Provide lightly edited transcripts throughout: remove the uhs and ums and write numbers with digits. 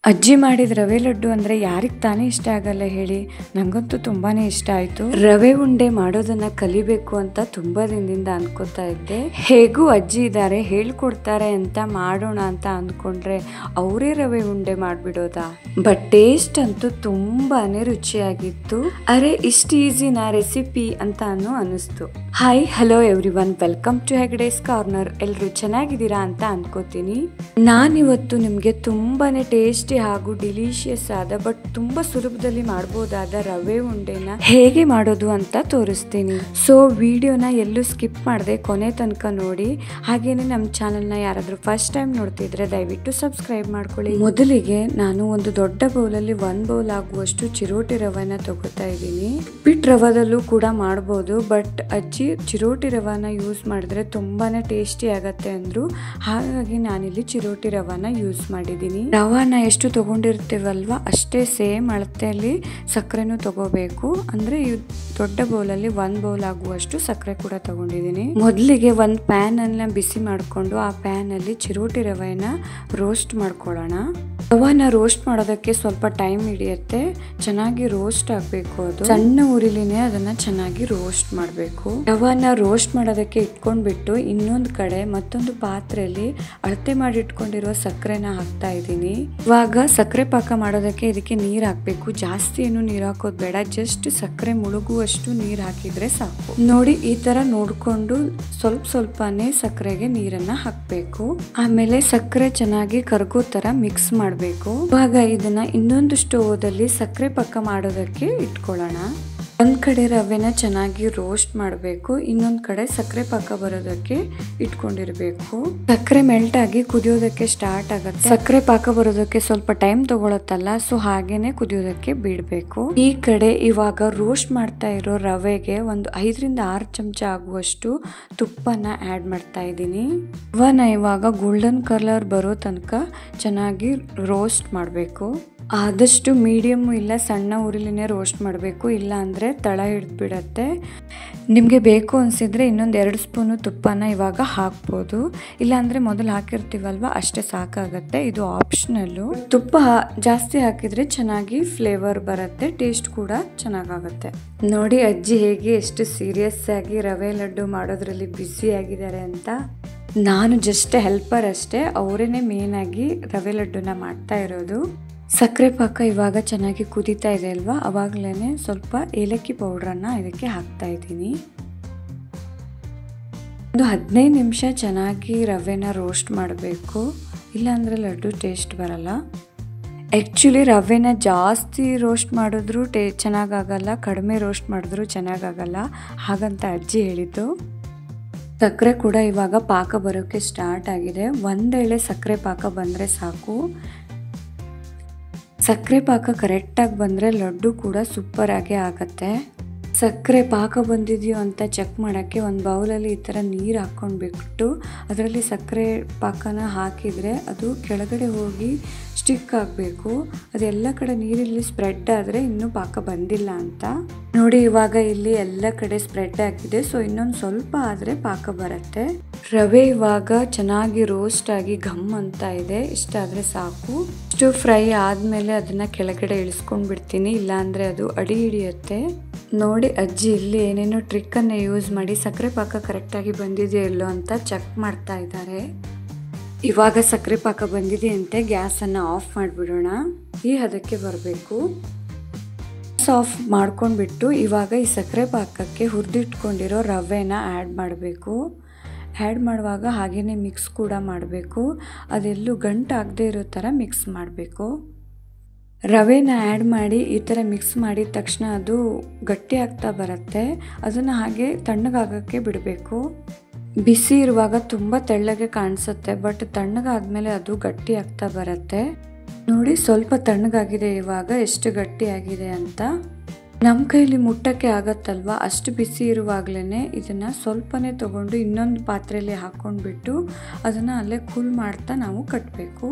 ಅಜ್ಜಿ ಮಾಡಿದ ರವೆ ಲಡ್ಡು ಅಂದರೆ ಯಾರಿಗೆ ತಾನೇ ಇಷ್ಟ ಆಗಲ್ಲ ಹೇಳಿ. ನನಗಂತೂ ತುಂಬಾ ಇಷ್ಟ ಆಯಿತು. ರವೆ ಉಂಡೆ ಮಾಡೋದನ್ನು ಕಲಿಬೇಕು ಅಂತ ತುಂಬ ದಿನದಿಂದ ಅಂದ್ಕೋತಾ ಇದ್ದೆ. ಹೇಗೂ ಅಜ್ಜಿ ಇದ್ದಾರೆ, ಹೇಳ್ಕೊಡ್ತಾರೆ ಅಂತ ಮಾಡೋಣ ಅಂತ ಅಂದ್ಕೊಂಡ್ರೆ ಅವರೇ ರವೆ ಉಂಡೆ ಮಾಡಿಬಿಡೋದಾ. ಬಟ್ ಟೇಸ್ಟ್ ಅಂತೂ ತುಂಬಾ ರುಚಿಯಾಗಿತ್ತು. ಅರೆ ಇಷ್ಟು ಈಸಿನಾ ರೆಸಿಪಿ ಅಂತ ಅನ್ನಿಸ್ತು. Hi hello everyone, welcome to Hegde's corner. ಎಲ್ಲರೂ ಚೆನ್ನಾಗಿದ್ದೀರಾ ಅಂತ ಅನ್ಕೋತೀನಿ. ನಾನಿವತ್ತು ನಿಮಗೆ ತುಂಬಾ ಟೇಸ್ಟಿ ಹಾಗೂ ಡಿಲಿಷಿಯಸ್ ಆದ ಬಟ್ ತುಂಬಾ ಸುಲಭದಲ್ಲಿ ಮಾಡಬಹುದಾದ ರವೆ ಉಂಡೆನ ಹೇಗೆ ಮಾಡೋದು ಅಂತ ತೋರಿಸ್ತೀನಿ. ಸೊ ವಿಡಿಯೋನ ಎಲ್ಲೂ ಸ್ಕಿಪ್ ಮಾಡದೆ ಕೊನೆ ತನಕ ನೋಡಿ. ಹಾಗೇನೆ ನಮ್ಮ ಚಾನೆಲ್ನ ಯಾರಾದ್ರೂ ಫಸ್ಟ್ ಟೈಮ್ ನೋಡ್ತಿದ್ರೆ ದಯವಿಟ್ಟು ಸಬ್ಸ್ಕ್ರೈಬ್ ಮಾಡ್ಕೊಳ್ಳಿ. ಮೊದಲಿಗೆ ನಾನು ಒಂದು ದೊಡ್ಡ ಬೌಲಲ್ಲಿ 1 ಬೌಲ್ ಆಗುವಷ್ಟು ಚಿರೋಟಿ ರವೆನ ತಗೋತಾ ಇದ್ದೀನಿ. ಪಿಟ್ ರವದಲ್ಲೂ ಕೂಡ ಮಾಡಬಹುದು, ಬಟ್ ಅಜ್ಜಿ ಚಿರೋಟಿ ರವಾನ ಯೂಸ್ ಮಾಡಿದ್ರೆ ತುಂಬಾನೇ ಟೇಸ್ಟಿ ಆಗತ್ತೆ ಅಂದ್ರು. ಹಾಗಾಗಿ ನಾನಿಲ್ಲಿ ಚಿರೋಟಿ ರವಾನ ಯೂಸ್ ಮಾಡಿದ್ದೀನಿ. ರವಾನ ಎಷ್ಟು ತಗೊಂಡಿರ್ತೀವಲ್ವಾ ಅಷ್ಟೇ ಸೇಮ್ ಅಳತೆಯಲ್ಲಿ ಸಕ್ಕರೆನೂ ತಗೋಬೇಕು. ಅಂದ್ರೆ ಈ ದೊಡ್ಡ ಬೌಲಲ್ಲಿ 1 ಬೌಲ್ ಆಗುವಷ್ಟು ಸಕ್ಕರೆ ಕೂಡ ತಗೊಂಡಿದ್ದೀನಿ. ಮೊದಲಿಗೆ ಒಂದು ಪ್ಯಾನ್ ಅನ್ನ ಬಿಸಿ ಮಾಡಿಕೊಂಡು ಆ ಪ್ಯಾನ್ ಅಲ್ಲಿ ಚಿರೋಟಿ ರವೆನ ರೋಸ್ಟ್ ಮಾಡ್ಕೊಳ್ಳೋಣ. ರವಾನ ರೋಸ್ಟ್ ಮಾಡೋದಕ್ಕೆ ಸ್ವಲ್ಪ ಟೈಮ್ ಹಿಡಿಯುತ್ತೆ. ಚೆನ್ನಾಗಿ ರೋಸ್ಟ್ ಆಗಬೇಕು. ಅದು ಸಣ್ಣ ಉರಿಲಿನೇ ಅದನ್ನ ಚೆನ್ನಾಗಿ ರೋಸ್ಟ್ ಮಾಡಬೇಕು. ರವಾನ ರೋಸ್ಟ್ ಮಾಡೋದಕ್ಕೆ ಇಟ್ಕೊಂಡ್ಬಿಟ್ಟು ಇನ್ನೊಂದು ಕಡೆ ಮತ್ತೊಂದು ಪಾತ್ರೆಯಲ್ಲಿ ಅಳತೆ ಮಾಡಿ ಇಟ್ಕೊಂಡಿರುವ ಸಕ್ಕರೆನ ಹಾಕ್ತಾ ಇದ್ದೀನಿ. ಇವಾಗ ಸಕ್ಕರೆ ಪಾಕ ಮಾಡೋದಕ್ಕೆ ಇದಕ್ಕೆ ನೀರ್ ಹಾಕ್ಬೇಕು. ಜಾಸ್ತಿ ಏನು ನೀರ್ ಹಾಕೋದ್ ಬೇಡ, ಜಸ್ಟ್ ಸಕ್ಕರೆ ಮುಳುಗುವಷ್ಟು ನೀರ್ ಹಾಕಿದ್ರೆ ಸಾಕು. ನೋಡಿ ಈ ತರ ನೋಡ್ಕೊಂಡು ಸ್ವಲ್ಪನೇ ಸಕ್ಕರೆಗೆ ನೀರನ್ನ ಹಾಕ್ಬೇಕು. ಆಮೇಲೆ ಸಕ್ಕರೆ ಚೆನ್ನಾಗಿ ಕರಗೋ ತರ ಮಿಕ್ಸ್ ಮಾಡಬೇಕು. ಇವಾಗ ಇದನ್ನ ಇನ್ನೊಂದು ಸ್ಟೋವಲ್ಲಿ ಸಕ್ಕರೆ ಪಾಕ ಮಾಡೋದಕ್ಕೆ ಇಟ್ಕೊಳ್ಳೋಣ. ಒಂದ್ ಕಡೆ ರವೆನ ಚೆನ್ನಾಗಿ ರೋಸ್ಟ್ ಮಾಡಬೇಕು, ಇನ್ನೊಂದ್ ಕಡೆ ಸಕ್ಕರೆ ಪಾಕ ಬರೋದಕ್ಕೆ ಇಟ್ಕೊಂಡಿರ್ಬೇಕು. ಸಕ್ಕರೆ ಮೆಲ್ಟ್ ಆಗಿ ಕುದಿಯೋದಕ್ಕೆ ಸ್ಟಾರ್ಟ್ ಆಗುತ್ತೆ. ಸಕ್ಕರೆ ಪಾಕ ಬರೋದಕ್ಕೆ ಸ್ವಲ್ಪ ಟೈಮ್ ತಗೊಳತ್ತಲ್ಲ, ಸೊ ಹಾಗೇನೆ ಕುದಿಯೋದಕ್ಕೆ ಬಿಡ್ಬೇಕು. ಈ ಕಡೆ ಇವಾಗ ರೋಸ್ಟ್ ಮಾಡ್ತಾ ಇರೋ ರವೆಗೆ ಒಂದು 5ರಿಂದ 6 ಚಮಚ ಆಗುವಷ್ಟು ತುಪ್ಪನ ಆಡ್ ಮಾಡ್ತಾ ಇದ್ದೀನಿ. ರವನ ಇವಾಗ ಗೋಲ್ಡನ್ ಕಲರ್ ಬರೋ ತನಕ ಚೆನ್ನಾಗಿ ರೋಸ್ಟ್ ಮಾಡಬೇಕು. ಆದಷ್ಟು ಮೀಡಿಯಮ್ ಇಲ್ಲ ಸಣ್ಣ ಉರಿಲಿನೇ ರೋಸ್ಟ್ ಮಾಡಬೇಕು, ಇಲ್ಲ ಅಂದರೆ ತಳ ಹಿಡಿದ್ಬಿಡತ್ತೆ. ನಿಮಗೆ ಬೇಕು ಅನಿಸಿದ್ರೆ ಇನ್ನೊಂದು 2 ಸ್ಪೂನು ತುಪ್ಪನ ಇವಾಗ ಹಾಕ್ಬೋದು. ಇಲ್ಲಾಂದರೆ ಮೊದಲು ಹಾಕಿರ್ತೀವಲ್ವ ಅಷ್ಟೇ ಸಾಕಾಗತ್ತೆ. ಇದು ಆಪ್ಷನಲ್ಲು. ತುಪ್ಪ ಜಾಸ್ತಿ ಹಾಕಿದರೆ ಚೆನ್ನಾಗಿ ಫ್ಲೇವರ್ ಬರುತ್ತೆ, ಟೇಸ್ಟ್ ಕೂಡ ಚೆನ್ನಾಗಾಗುತ್ತೆ. ನೋಡಿ ಅಜ್ಜಿ ಹೇಗೆ ಎಷ್ಟು ಸೀರಿಯಸ್ ಆಗಿ ರವೆ ಲಡ್ಡು ಮಾಡೋದ್ರಲ್ಲಿ ಬ್ಯುಸಿ ಆಗಿದ್ದಾರೆ ಅಂತ. ನಾನು ಜಸ್ಟ್ ಹೆಲ್ಪರ್ ಅಷ್ಟೇ, ಅವರೇನೆ ಮೇನ್ ಆಗಿ ರವೆ ಲಡ್ಡುನ ಮಾಡ್ತಾ ಇರೋದು. ಸಕ್ಕರೆ ಪಾಕ ಇವಾಗ ಚೆನ್ನಾಗಿ ಕುದೀತಾ ಇದೆ ಅಲ್ವಾ, ಅವಾಗಲೇ ಸ್ವಲ್ಪ ಏಲಕ್ಕಿ ಪೌಡ್ರನ್ನ ಇದಕ್ಕೆ ಹಾಕ್ತಾ ಇದ್ದೀನಿ. ಒಂದು 15 ನಿಮಿಷ ಚೆನ್ನಾಗಿ ರವೆನ ರೋಸ್ಟ್ ಮಾಡಬೇಕು, ಇಲ್ಲಾಂದರೆ ಲಡ್ಡು ಟೇಸ್ಟ್ ಬರಲ್ಲ. ಆ್ಯಕ್ಚುಲಿ ರವೆನ ಜಾಸ್ತಿ ರೋಸ್ಟ್ ಮಾಡಿದ್ರೂ ಚೆನ್ನಾಗಾಗಲ್ಲ, ಕಡಿಮೆ ರೋಸ್ಟ್ ಮಾಡಿದ್ರೂ ಚೆನ್ನಾಗಾಗಲ್ಲ, ಹಾಗಂತ ಅಜ್ಜಿ ಹೇಳಿದ್ದು. ಸಕ್ಕರೆ ಕೂಡ ಇವಾಗ ಪಾಕ ಬರೋಕ್ಕೆ ಸ್ಟಾರ್ಟ್ ಆಗಿದೆ. ಒಂದೇಳೆ ಸಕ್ಕರೆ ಪಾಕ ಬಂದರೆ ಸಾಕು. ಸಕ್ಕರೆ ಪಾಕ ಕರೆಕ್ಟಾಗಿ ಬಂದರೆ ಲಡ್ಡು ಕೂಡ ಸೂಪರ್ ಆಗಿ ಆಗುತ್ತೆ. ಸಕ್ಕರೆ ಪಾಕ ಬಂದಿದೆಯೋ ಅಂತ ಚೆಕ್ ಮಾಡೋಕ್ಕೆ ಒಂದು ಬೌಲಲ್ಲಿ ಈ ಥರ ನೀರು ಹಾಕ್ಕೊಂಡ್ಬಿಟ್ಟು ಅದರಲ್ಲಿ ಸಕ್ಕರೆ ಪಾಕನ ಹಾಕಿದರೆ ಅದು ಕೆಳಗಡೆ ಹೋಗಿ ಸ್ಟಿಕ್ ಆಗಬೇಕು. ಅದೆಲ್ಲ ಕಡೆ ನೀರಲ್ಲಿ ಸ್ಪ್ರೆಡ್ ಆದರೆ ಇನ್ನೂ ಪಾಕ ಬಂದಿಲ್ಲ ಅಂತ. ನೋಡಿ ಇವಾಗ ಇಲ್ಲಿ ಎಲ್ಲ ಕಡೆ ಸ್ಪ್ರೆಡ್ ಆಗಿದೆ, ಸೊ ಇನ್ನೊಂದು ಸ್ವಲ್ಪ ಆದರೆ ಪಾಕ ಬರುತ್ತೆ. ರವೆ ಇವಾಗ ಚೆನ್ನಾಗಿ ರೋಸ್ಟ್ ಆಗಿ ಘಮ್ ಅಂತ ಇದೆ. ಇಷ್ಟಾದರೆ ಸಾಕು. ಇಷ್ಟು ಫ್ರೈ ಆದಮೇಲೆ ಅದನ್ನು ಕೆಳಗಡೆ ಇಳಿಸ್ಕೊಂಡು ಬಿಡ್ತೀನಿ, ಇಲ್ಲಾಂದರೆ ಅದು ಅಡಿ ಹಿಡಿಯುತ್ತೆ. ನೋಡಿ ಅಜ್ಜಿ ಇಲ್ಲಿ ಏನೇನೋ ಟ್ರಿಕ್ಕನ್ನು ಯೂಸ್ ಮಾಡಿ ಸಕ್ಕರೆ ಪಾಕ ಕರೆಕ್ಟಾಗಿ ಬಂದಿದೆಯೋ ಇಲ್ಲೋ ಅಂತ ಚೆಕ್ ಮಾಡ್ತಾ ಇದ್ದಾರೆ. ಇವಾಗ ಸಕ್ಕರೆ ಪಾಕ ಬಂದಿದೆ ಅಂತೆ, ಗ್ಯಾಸನ್ನು ಆಫ್ ಮಾಡಿಬಿಡೋಣ. ಈ ಹದಕ್ಕೆ ಬರಬೇಕು. ಗ್ಯಾಸ್ ಆಫ್ ಮಾಡ್ಕೊಂಡ್ಬಿಟ್ಟು ಇವಾಗ ಈ ಸಕ್ಕರೆ ಪಾಕಕ್ಕೆ ಹುರಿದಿಟ್ಕೊಂಡಿರೋ ರವೆನ ಆ್ಯಡ್ ಮಾಡಬೇಕು. ಆ್ಯಡ್ ಮಾಡುವಾಗ ಹಾಗೇ ಮಿಕ್ಸ್ ಕೂಡ ಮಾಡಬೇಕು. ಅದೆಲ್ಲೂ ಗಂಟಾಗದೇ ಇರೋ ಥರ ಮಿಕ್ಸ್ ಮಾಡಬೇಕು. ರವೆನ ಆ್ಯಡ್ ಮಾಡಿ ಈ ಥರ ಮಿಕ್ಸ್ ಮಾಡಿದ ತಕ್ಷಣ ಅದು ಗಟ್ಟಿ ಆಗ್ತಾ ಬರುತ್ತೆ. ಅದನ್ನು ಹಾಗೆ ತಣ್ಣಗಾಗೋಕ್ಕೆ ಬಿಡಬೇಕು. ಬಿಸಿ ಇರುವಾಗ ತುಂಬ ತೆಳ್ಳಗೆ ಕಾಣಿಸುತ್ತೆ, ಬಟ್ ತಣ್ಣಗಾದ್ಮೇಲೆ ಅದು ಗಟ್ಟಿ ಆಗ್ತಾ ಬರುತ್ತೆ. ನೋಡಿ ಸ್ವಲ್ಪ ತಣ್ಣಗಾಗಿದೆ ಇವಾಗ, ಎಷ್ಟು ಗಟ್ಟಿಯಾಗಿದೆ ಅಂತ. ನಮ್ಮ ಕೈಲಿ ಮುಟ್ಟಕ್ಕೆ ಆಗತ್ತಲ್ವ, ಅಷ್ಟು ಬಿಸಿ ಇರುವಾಗಲೇ ಇದನ್ನು ಸ್ವಲ್ಪನೇ ತಗೊಂಡು ಇನ್ನೊಂದು ಪಾತ್ರೆಯಲ್ಲಿ ಹಾಕ್ಕೊಂಡ್ಬಿಟ್ಟು ಅದನ್ನು ಅಲ್ಲೇ ಕೂಲ್ ಮಾಡ್ತಾ ನಾವು ಕಟ್ಟಬೇಕು.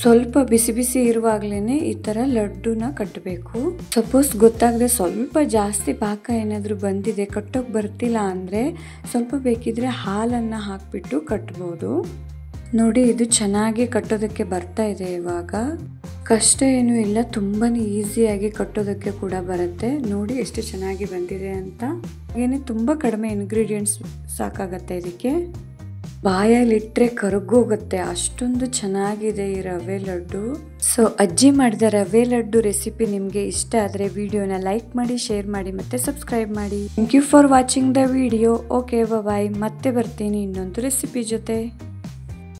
ಸ್ವಲ್ಪ ಬಿಸಿ ಬಿಸಿ ಇರುವಾಗಲೇ ಈ ಥರ ಲಡ್ಡುನ ಕಟ್ಟಬೇಕು. ಸಪೋಸ್ ಗೊತ್ತಾಗದೆ ಸ್ವಲ್ಪ ಜಾಸ್ತಿ ಪಾಕ ಏನಾದರೂ ಬಂದಿದೆ, ಕಟ್ಟೋಕೆ ಬರ್ತಿಲ್ಲ ಅಂದರೆ ಸ್ವಲ್ಪ ಬೇಕಿದ್ರೆ ಹಾಲನ್ನು ಹಾಕಿಬಿಟ್ಟು ಕಟ್ಬೋದು. ನೋಡಿ ಇದು ಚೆನ್ನಾಗಿ ಕಟ್ಟೋದಕ್ಕೆ ಬರ್ತಾ ಇದೆ. ಇವಾಗ ಕಷ್ಟ ಏನೂ ಇಲ್ಲ, ತುಂಬಾನೇ ಈಸಿಯಾಗಿ ಕಟ್ಟೋದಕ್ಕೆ ಕೂಡ ಬರುತ್ತೆ. ನೋಡಿ ಎಷ್ಟು ಚೆನ್ನಾಗಿ ಬಂದಿದೆ ಅಂತ. ಏನೇ ತುಂಬಾ ಕಡಿಮೆ ಇಂಗ್ರೀಡಿಯೆಂಟ್ಸ್ ಸಾಕಾಗತ್ತೆ ಇದಕ್ಕೆ. ಬಾಯಲ್ಲಿಟ್ಟರೆ ಕರಗೋಗುತ್ತೆ, ಅಷ್ಟೊಂದು ಚೆನ್ನಾಗಿದೆ ಈ ರವೆ ಲಡ್ಡು. ಸೊ ಅಜ್ಜಿ ಮಾಡಿದ ರವೆ ಲಡ್ಡು ರೆಸಿಪಿ ನಿಮಗೆ ಇಷ್ಟ ಆದರೆ ವಿಡಿಯೋನ ಲೈಕ್ ಮಾಡಿ, ಶೇರ್ ಮಾಡಿ ಮತ್ತೆ ಸಬ್ಸ್ಕ್ರೈಬ್ ಮಾಡಿ. Thank you for watching the video. Okay bye, ಮತ್ತೆ ಬರ್ತೀನಿ ಇನ್ನೊಂದು ರೆಸಿಪಿ ಜೊತೆ.